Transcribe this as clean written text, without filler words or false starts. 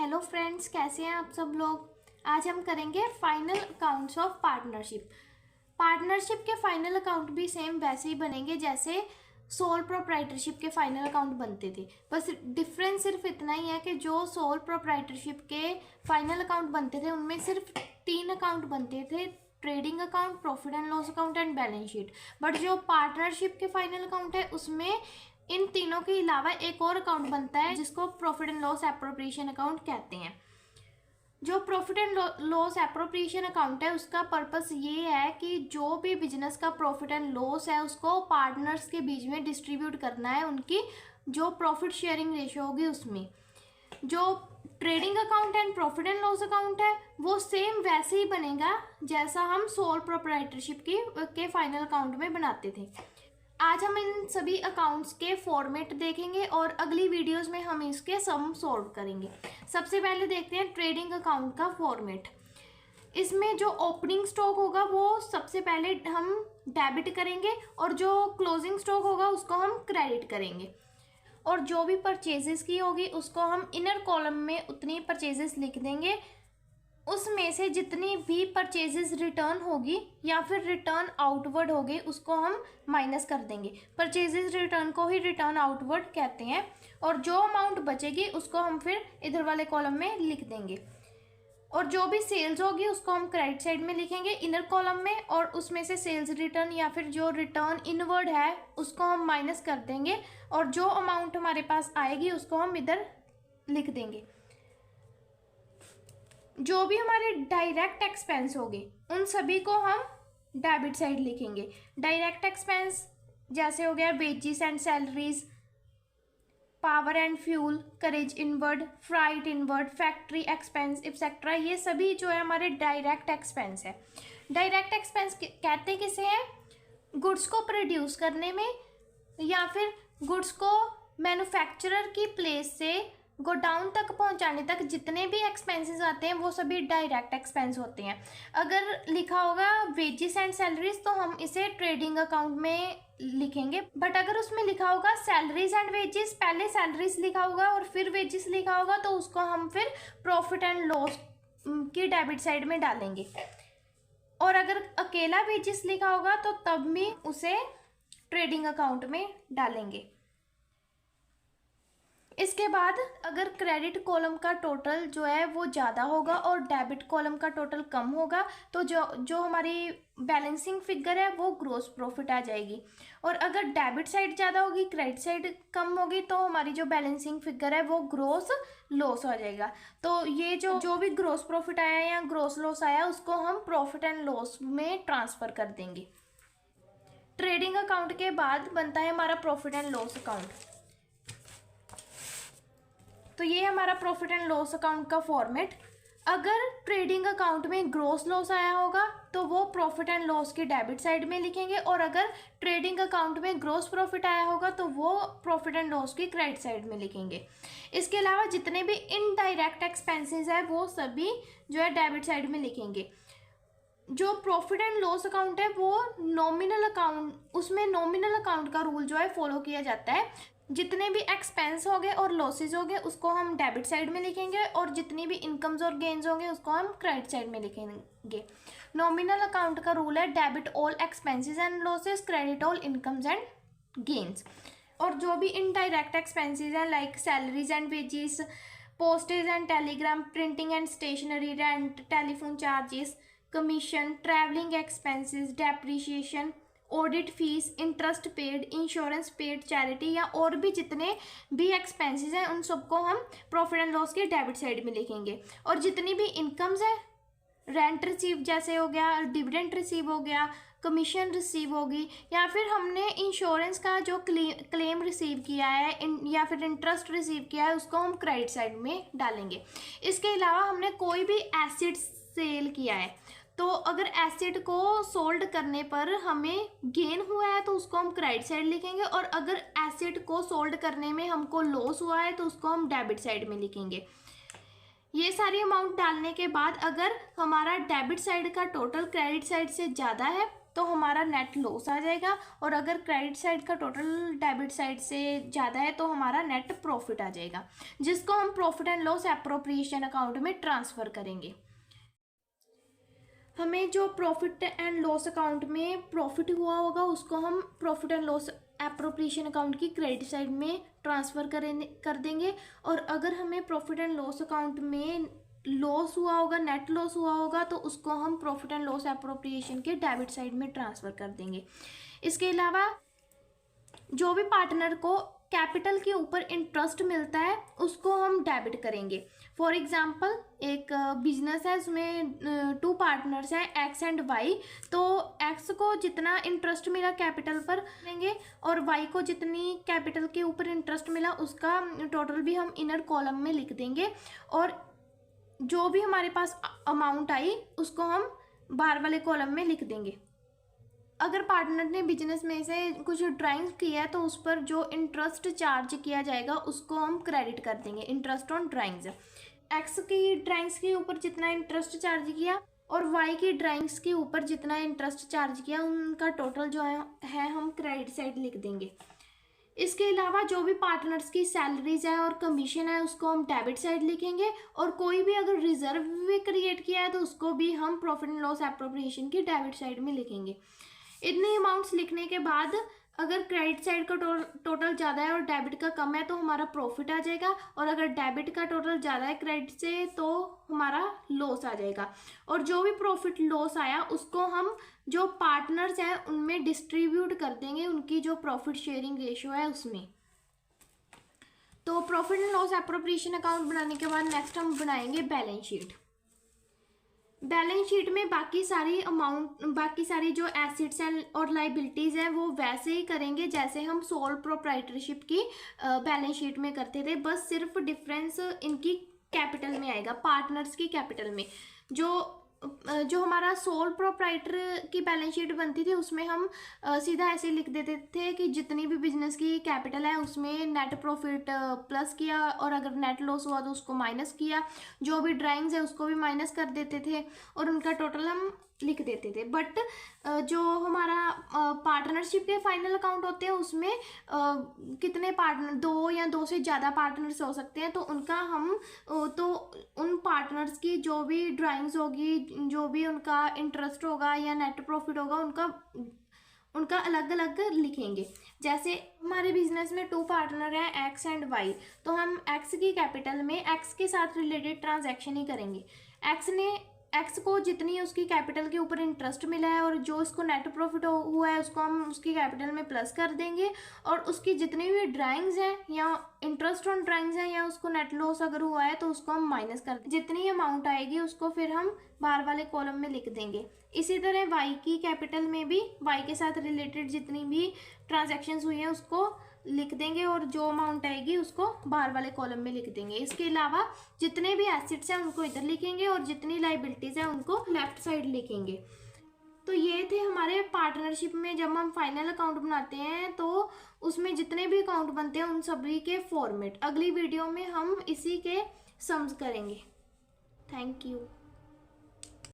Hello friends, कैसे हैं आप सब लोग। आज हम करेंगे final accounts of partnership. Partnership के फाइनल अकाउंट भी सेम वैसे ही बनेंगे जैसे सोल प्रोप्राइटरशिप के फाइनल अकाउंट बनते थे। बस डिफरेंस सिर्फ इतना ही है कि जो सोल प्रोप्राइटरशिप के फाइनल अकाउंट बनते थे उनमें सिर्फ 3 अकाउंट बनते थे, trading account, profit and loss account and balance sheet. But जो पार्टनरशिप के फाइनल अकाउंट है उसमें इन तीनों के अलावा एक और अकाउंट बनता है जिसको profit and loss appropriation account कहते हैं। जो profit and loss appropriation account है उसका पर्पस ये है कि जो भी बिजनेस का प्रॉफिट एंड लॉस है उसको पार्टनर्स के बीच में डिस्ट्रीब्यूट करना है, उनकी जो प्रॉफिट शेयरिंग रेशियो होगी उसमें। जो trading account and profit and loss account है वो सेम वैसे ही बनेगा जैसा हम सोल प्रोप्राइटरशिप के फाइनल अकाउंट में बनाते थे। आज हम इन सभी अकाउंट्स के फॉर्मेट देखेंगे और अगली वीडियोस में हम इसके सम सॉल्व करेंगे। सबसे पहले देखते हैं ट्रेडिंग अकाउंट का फॉर्मेट। इसमें जो ओपनिंग स्टॉक होगा वो सबसे पहले हम डेबिट करेंगे और जो क्लोजिंग स्टॉक होगा उसको हम क्रेडिट करेंगे। और जो भी परचेजेस की होगी उसको हम इनर कॉलम में उतनी परचेजेस लिख देंगे, उसमें से जितनी भी परचेजेस रिटर्न होगी या फिर रिटर्न आउटवर्ड होगी उसको हम माइनस कर देंगे। परचेजेस रिटर्न को ही रिटर्न आउटवर्ड कहते हैं। और जो अमाउंट बचेगी उसको हम फिर इधर वाले कॉलम में लिख देंगे। और जो भी सेल्स होगी उसको हम क्रेडिट साइड में लिखेंगे इनर कॉलम में, और उसमें से सेल्स रिटर्न या फिर जो रिटर्न इनवर्ड है उसको हम माइनस कर देंगे। और जो अमाउंट हमारे पास आएगी उसको हम इधर लिख देंगे। जो भी हमारे डायरेक्ट एक्सपेंस होंगे उन सभी को हम डेबिट साइड लिखेंगे। डायरेक्ट एक्सपेंस जैसे हो गया wages and salaries, power and fuel, carriage inward, freight inward, factory expense etcetera, ये सभी जो है हमारे डायरेक्ट एक्सपेंस है। डायरेक्ट एक्सपेंस कहते किसे हैं? गुड्स को प्रोड्यूस करने में या फिर गुड्स को मैन्युफैक्चरर की प्लेस से गोडाउन तक पहुंचाने तक जितने भी एक्सपेंसेस आते हैं वो सभी डायरेक्ट एक्सपेंस होते हैं। अगर लिखा होगा वेजेस एंड सैलरीज तो हम इसे ट्रेडिंग अकाउंट में लिखेंगे। बट अगर उसमें लिखा होगा सैलरीज एंड वेजेस, पहले सैलरीज लिखा होगा और फिर वेजेस लिखा होगा, तो उसको हम फिर प्रॉफिट एंड लॉस की डेबिट साइड में डालेंगे। और अगर अकेला वेजेस लिखा होगा तो तब भी उसे ट्रेडिंग अकाउंट में डालेंगे। इसके बाद अगर क्रेडिट कॉलम का टोटल जो है वो ज़्यादा होगा और डेबिट कॉलम का टोटल कम होगा तो जो हमारी बैलेंसिंग फिगर है वो ग्रॉस प्रॉफिट आ जाएगी। और अगर डेबिट साइड ज़्यादा होगी क्रेडिट साइड कम होगी तो हमारी जो बैलेंसिंग फिगर है वो ग्रॉस लॉस हो जाएगा। तो ये जो भी ग्रॉस प्रॉफिट आया या ग्रॉस लॉस आया उसको हम प्रॉफिट एंड लॉस में ट्रांसफ़र कर देंगे। ट्रेडिंग अकाउंट के बाद बनता है हमारा प्रॉफिट एंड लॉस अकाउंट। तो ये हमारा प्रॉफिट एंड लॉस अकाउंट का फॉर्मेट। अगर ट्रेडिंग अकाउंट में ग्रॉस लॉस आया होगा तो वो प्रॉफिट एंड लॉस की डेबिट साइड में लिखेंगे, और अगर ट्रेडिंग अकाउंट में ग्रॉस प्रॉफिट आया होगा तो वो प्रॉफिट एंड लॉस की क्रेडिट साइड में लिखेंगे। इसके अलावा जितने भी इनडायरेक्ट एक्सपेंसेस है वो सभी जो है डेबिट साइड में लिखेंगे। जो प्रॉफिट एंड लॉस अकाउंट है वो नॉमिनल अकाउंट, उसमें नॉमिनल अकाउंट का रूल जो है फॉलो किया जाता है। जितने भी एक्सपेंस होंगे और लॉसेज होंगे उसको हम डेबिट साइड में लिखेंगे, और जितनी भी इनकम्स और गेन्स होंगे उसको हम क्रेडिट साइड में लिखेंगे। नॉमिनल अकाउंट का रूल है debit all expenses and losses, credit all incomes and gains. और जो भी इनडायरेक्ट एक्सपेंसेस हैं like salaries and wages, postage and telegram, printing and stationery, rent, telephone charges, commission, travelling expenses, depreciation, audit fees, interest paid, insurance paid, charity या और भी जितने भी expenses हैं उन सबको हम प्रॉफिट एंड लॉस के डेबिट साइड में लिखेंगे। और जितनी भी इनकम्स है, रेंट रिसीव जैसे हो गया, डिविडेंड रिसीव हो गया, कमीशन रिसीव होगी, या फिर हमने इंश्योरेंस का जो क्लेम रिसीव किया है या फिर इंटरेस्ट रिसीव किया है उसको हम क्रेडिट साइड में डालेंगे। इसके अलावा हमने कोई भी एसेट सेल किया है तो अगर एसेट को सोल्ड करने पर हमें गेन हुआ है तो उसको हम क्रेडिट साइड लिखेंगे, और अगर एसेट को सोल्ड करने में हमको लॉस हुआ है तो उसको हम डेबिट साइड में लिखेंगे। ये सारी अमाउंट डालने के बाद अगर हमारा डेबिट साइड का टोटल क्रेडिट साइड से ज़्यादा है तो हमारा नेट लॉस आ जाएगा, और अगर क्रेडिट साइड का टोटल डेबिट साइड से ज़्यादा है तो हमारा नेट प्रॉफिट आ जाएगा, जिसको हम profit and loss appropriation account में ट्रांसफ़र करेंगे। हमें जो प्रॉफिट एंड लॉस अकाउंट में प्रॉफिट हुआ होगा उसको हम profit and loss appropriation account की क्रेडिट साइड में ट्रांसफ़र कर देंगे, और अगर हमें प्रॉफिट एंड लॉस अकाउंट में लॉस हुआ होगा, नेट लॉस हुआ होगा, तो उसको हम प्रॉफिट एंड लॉस एप्रोप्रिएशन के डेबिट साइड में ट्रांसफ़र कर देंगे। इसके अलावा जो भी पार्टनर को कैपिटल के ऊपर इंटरेस्ट मिलता है उसको हम डेबिट करेंगे। फॉर एग्जांपल एक बिजनेस है, उसमें 2 पार्टनर्स हैं एक्स एंड वाई, तो एक्स को जितना इंटरेस्ट मिला कैपिटल पर लेंगे और वाई को जितनी कैपिटल के ऊपर इंटरेस्ट मिला उसका टोटल भी हम इनर कॉलम में लिख देंगे, और जो भी हमारे पास अमाउंट आई उसको हम बाहर वाले कॉलम में लिख देंगे। अगर पार्टनर ने बिजनेस में से कुछ ड्राइंग्स किया है तो उस पर जो इंटरेस्ट चार्ज किया जाएगा उसको हम क्रेडिट कर देंगे, इंटरेस्ट ऑन ड्राइंग्स। एक्स की ड्राइंग्स के ऊपर जितना इंटरेस्ट चार्ज किया और वाई की ड्राइंग्स के ऊपर जितना इंटरेस्ट चार्ज किया उनका टोटल जो है हम क्रेडिट साइड लिख देंगे। इसके अलावा जो भी पार्टनर्स की सैलरीज है और कमीशन है उसको हम डेबिट साइड लिखेंगे, और कोई भी अगर रिजर्व भी क्रिएट किया है तो उसको भी हम प्रॉफिट एंड लॉस एप्रोप्रिएशन की डेबिट साइड में लिखेंगे। इतने अमाउंट्स लिखने के बाद अगर क्रेडिट साइड का टोटल ज़्यादा है और डेबिट का कम है तो हमारा प्रॉफिट आ जाएगा, और अगर डेबिट का टोटल ज़्यादा है क्रेडिट से तो हमारा लॉस आ जाएगा। और जो भी प्रॉफिट लॉस आया उसको हम जो पार्टनर्स हैं उनमें डिस्ट्रीब्यूट कर देंगे, उनकी जो प्रॉफिट शेयरिंग रेशियो है उसमें। तो profit and loss appropriation account बनाने के बाद नेक्स्ट हम बनाएंगे बैलेंस शीट। बैलेंस शीट में बाकी सारी जो एसेट्स हैं और लाइबिलिटीज़ हैं वो वैसे ही करेंगे जैसे हम सोल प्रोप्राइटरशिप की बैलेंस शीट में करते थे, बस सिर्फ डिफरेंस इनकी कैपिटल में आएगा, पार्टनर्स की कैपिटल में। जो हमारा सोल प्रोप्राइटर की बैलेंस शीट बनती थी उसमें हम सीधा ऐसे लिख देते थे कि जितनी भी बिजनेस की कैपिटल है उसमें नेट प्रॉफिट प्लस किया, और अगर नेट लॉस हुआ तो उसको माइनस किया, जो भी ड्राइंग्स है उसको भी माइनस कर देते थे और उनका टोटल हम लिख देते थे। बट जो हमारा पार्टनरशिप के फाइनल अकाउंट होते हैं उसमें कितने पार्टनर, 2 या 2 से ज़्यादा पार्टनर्स हो सकते हैं, तो उनका हम तो उन पार्टनर्स की जो भी ड्राइंग्स होगी, जो भी उनका इंटरेस्ट होगा या नेट प्रॉफिट होगा उनका अलग अलग लिखेंगे। जैसे हमारे बिजनेस में 2 पार्टनर हैं एक्स एंड वाई, तो हम एक्स की कैपिटल में एक्स के साथ रिलेटेड ट्रांजैक्शन ही करेंगे। एक्स को जितनी उसकी कैपिटल के ऊपर इंटरेस्ट मिला है और जो इसको नेट प्रॉफिट हुआ है उसको हम उसकी कैपिटल में प्लस कर देंगे, और उसकी जितनी भी ड्राइंग्स हैं या इंटरेस्ट ऑन ड्राइंग्स हैं या उसको नेट लॉस अगर हुआ है तो उसको हम माइनस कर, जितनी अमाउंट आएगी उसको फिर हम बाहर वाले कॉलम में लिख देंगे। इसी तरह वाई की कैपिटल में भी वाई के साथ रिलेटेड जितनी भी ट्रांजैक्शंस हुई हैं उसको लिख देंगे, और जो अमाउंट आएगी उसको बाहर वाले कॉलम में लिख देंगे। इसके अलावा जितने भी एसेट्स हैं उनको इधर लिखेंगे और जितनी लाइबिलिटीज़ हैं उनको लेफ्ट साइड लिखेंगे। तो ये थे हमारे पार्टनरशिप में जब हम फाइनल अकाउंट बनाते हैं तो उसमें जितने भी अकाउंट बनते हैं उन सभी के फॉर्मेट। अगली वीडियो में हम इसी के सम्स करेंगे। Thank you.